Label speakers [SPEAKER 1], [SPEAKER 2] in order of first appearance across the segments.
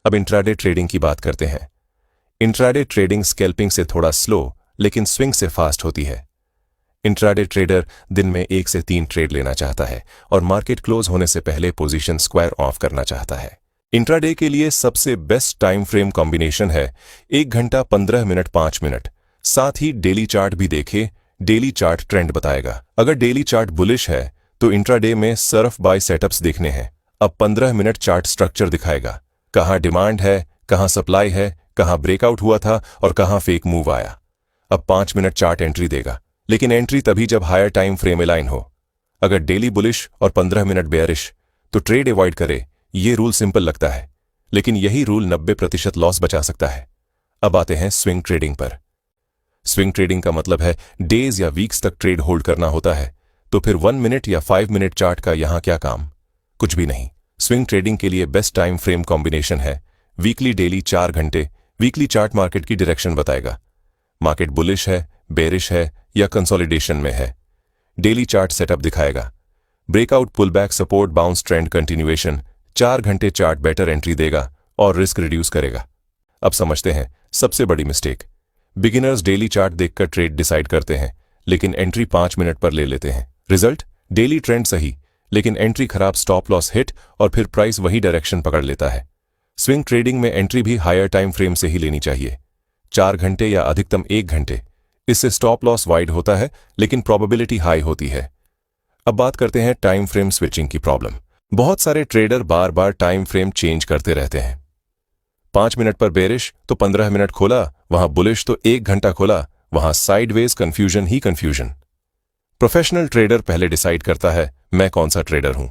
[SPEAKER 1] अब intraday trading की बात करते हैं। इंट्राडे ट्रेडिंग स्कैल्पिंग से थोड़ा स्लो लेकिन स्विंग से फास्ट होती है। इंट्राडे ट्रेडर दिन में 1 से 3 ट्रेड लेना चाहता है और मार्केट क्लोज होने से पहले पोजीशन स्क्वायर ऑफ करना चाहता है। इंट्राडे के लिए सबसे बेस्ट टाइम फ्रेम कॉम्बिनेशन है 1 घंटा 15 मिनट 5 मिनट। साथ ही डेली चार्ट भी देखें, डेली चार्ट ट्रेंड बताएगा। अगर डेली चार्ट बुलिश है तो इंट्राडे में सर्फ बाय सेटअप्स देखने हैं। अब 15 मिनट चार्ट स्ट्रक्चर दिखाएगा, कहां डिमांड है, कहां सप्लाई है, कहां ब्रेकआउट हुआ था और कहां फेक मूव आया। अब 5 मिनट चार्ट एंट्री देगा, लेकिन एंट्री तभी जब हायर टाइम फ्रेम अलाइन हो। अगर डेली बुलिश और 15 मिनट बेयरिश तो ट्रेड अवॉइड करे। ये रूल सिंपल लगता है, लेकिन यही रूल 90% लॉस बचा सकता है। अब आते हैं स्विंग ट्रेडिंग पर। स्विंग ट्रेडिंग का मतलब है डेज या वीक्स तक ट्रेड होल्ड करना होता है। तो फिर 1 मिनट या 5 मिनट चार्ट का यहां क्या काम? कुछ भी नहीं। स्विंग ट्रेडिंग के लिए बेस्ट टाइम फ्रेम कॉम्बिनेशन है वीकली डेली 4 घंटे। वीकली चार्ट मार्केट की डायरेक्शन बताएगा, मार्केट बुलिश है, बेरिश है या कंसोलिडेशन में है। डेली चार्ट सेटअप दिखाएगा, breakout, pullback, support, bounce, trend continuation. 4 घंटे चार्ट बेटर एंट्री देगा और रिस्क रिड्यूस करेगा। अब समझते हैं सबसे बड़ी मिस्टेक। बिगिनर्स डेली चार्ट देखकर ट्रेड डिसाइड करते हैं, लेकिन एंट्री 5 मिनट पर ले लेते हैं। रिजल्ट, डेली ट्रेंड सही लेकिन एंट्री खराब, स्टॉप लॉस हिट और फिर प्राइस वही डायरेक्शन पकड़ लेता है। स्विंग ट्रेडिंग में एंट्री भी हायर टाइम फ्रेम से ही लेनी चाहिए, 4 घंटे या अधिकतम 1 घंटे। इससे स्टॉप लॉस वाइड होता है लेकिन प्रोबेबिलिटी हाई होती है। अब बात करते हैं टाइम फ्रेम स्विचिंग की प्रॉब्लम। बहुत सारे ट्रेडर बार बार टाइम फ्रेम चेंज करते रहते हैं। 5 मिनट पर बेरिश तो 15 मिनट खोला, वहां बुलिश तो 1 घंटा खोला, वहां साइडवेज कंफ्यूजन ही कंफ्यूजन। प्रोफेशनल ट्रेडर पहले डिसाइड करता है मैं कौन सा ट्रेडर हूं।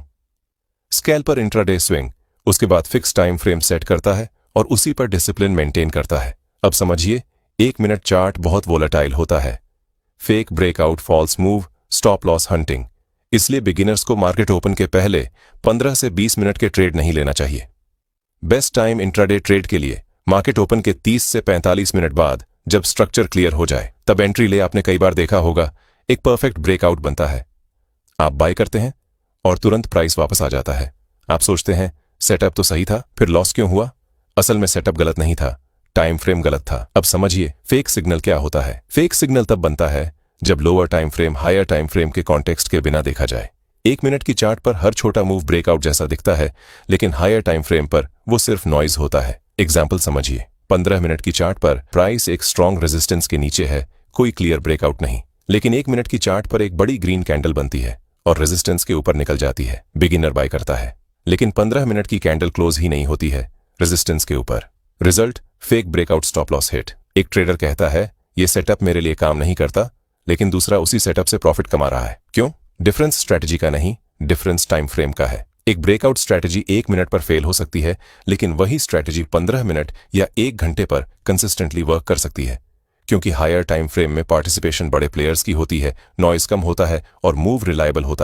[SPEAKER 1] स्कैल्पर इंट्राडे स्विंग, उसके बाद फिक्स टाइम फ्रेम सेट करता है और उसी पर डिसिप्लिन मेंटेन करता है। अब समझिए, 1 मिनट चार्ट बहुत वोलेटाइल होता है। Fake breakout, false move, stop loss hunting. इसलिए बिगिनर्स को मार्केट ओपन के पहले 15 से 20 मिनट के ट्रेड नहीं लेना चाहिए। बेस्ट टाइम इंट्राडे ट्रेड के लिए मार्केट ओपन के 30 से 45 मिनट बाद, जब स्ट्रक्चर क्लियर हो जाए तब एंट्री ले। आपने कई बार देखा होगा, एक परफेक्ट ब्रेकआउट बनता है, आप बाय करते हैं और तुरंत प्राइस वापस आ जाता है। आप सोचते हैं सेटअप तो सही था, फिर लॉस क्यों हुआ? असल में सेटअप गलत नहीं था, टाइम फ्रेम गलत था। अब समझिए फेक सिग्नल क्या होता है। फेक सिग्नल तब बनता है जब lower time frame higher time frame के कॉन्टेक्स्ट के बिना देखा जाए। 1 मिनट की चार्ट पर हर छोटा मूव ब्रेकआउट जैसा दिखता है, लेकिन हायर टाइम फ्रेम पर वो सिर्फ नॉइज होता है। एग्जाम्पल समझिए, 15 मिनट की चार्ट पर प्राइस एक स्ट्रॉन्ग रेजिस्टेंस के नीचे है, कोई क्लियर ब्रेकआउट नहीं। लेकिन 1 मिनट की चार्ट पर एक बड़ी ग्रीन कैंडल बनती है और रेजिस्टेंस के ऊपर निकल जाती है। बिगिनर बाय करता है, लेकिन 15 मिनट की कैंडल क्लोज ही नहीं होती है रेजिस्टेंस के ऊपर। Result, fake breakout, stop loss hit. एक ट्रेडर कहता है ये सेटअप मेरे लिए काम नहीं करता, लेकिन दूसरा उसी सेटअप से प्रॉफिट कमा रहा है। क्यों? डिफरेंस स्ट्रैटेजी का नहीं, डिफरेंस टाइम फ्रेम का है। एक ब्रेकआउट स्ट्रैटेजी 1 मिनट पर फेल हो सकती है, लेकिन वही स्ट्रैटेजी 15 मिनट या 1 घंटे पर कंसिस्टेंटली वर्क कर सकती है, क्योंकि हायर टाइम फ्रेम में पार्टिसिपेशन बड़े प्लेयर्स की होती है, नॉइज कम होता है और मूव रिलायबल होता है।